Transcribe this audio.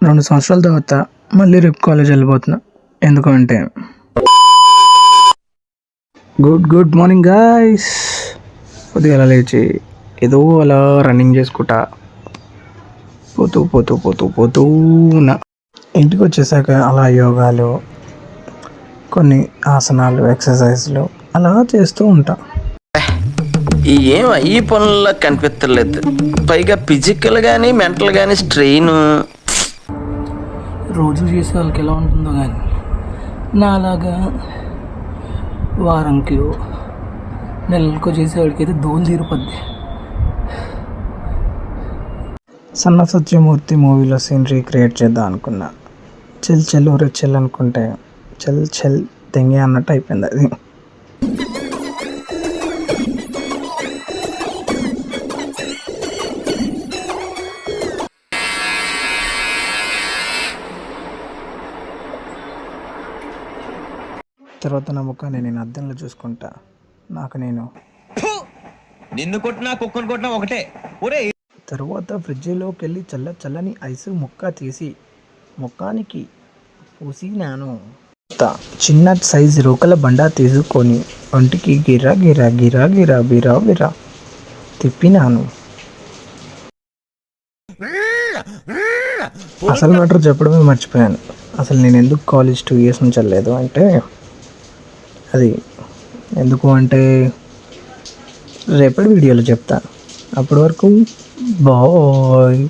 2 సంవత్సరాల తర్వాత మళ్ళీ రేపు కాలేజ్ వెళ్ళిపోతున్నా. ఎందుకంటే గుడ్ మార్నింగ్ గాయ్స్. కొద్దిగా లేచి ఏదో అలా రన్నింగ్ చేసుకుంటా పోతూనా ఇంటికి వచ్చేసాక అలా యోగాలు, కొన్ని ఆసనాలు, ఎక్సర్సైజ్లు అలా చేస్తూ ఉంటా. ఏం ఈ పనుల్లో కనిపించలేదు. పైగా ఫిజికల్ కానీ మెంటల్ కానీ స్ట్రెయిన్. రోజు చేసే వాళ్ళకి ఎలా ఉంటుందో కానీ నాలాగా వారంకి నెలలకు చేసేవాడికి అయితే దోలు తీరిపోద్ది. సన్న సత్యమూర్తి మూవీలో సీన్ రీక్రియేట్ చేద్దాం అనుకున్నా. చెల్ ఊరే చెల్ అనుకుంటే చెల్ తెంగే అన్నట్టు అయిపోయింది అది. తర్వాత నా ముఖాన్ని నేను అద్దంలో చూసుకుంటా. నాకు నేను నిన్ను కొట్టినా కుక్కను కొట్టినా ఒకటే. ఒరే తర్వాత ఫ్రిడ్జ్లోకి వెళ్ళి చల్లని ఐస్ ముక్క తీసి ముఖానికి పూసినాను. చిన్న సైజు రోకల బండ తీసుకొని ఒంటికి గిరా తిప్పినాను. అసలు మ్యాటర్ చెప్పడమే మర్చిపోయాను. అసలు నేను ఎందుకు కాలేజ్ 2 years నుంచి వెళ్ళలేదు అంటే, అది ఎందుకు అంటే రేపటి వీడియోలో చెప్తా. అప్పటి వరకు బాయ్.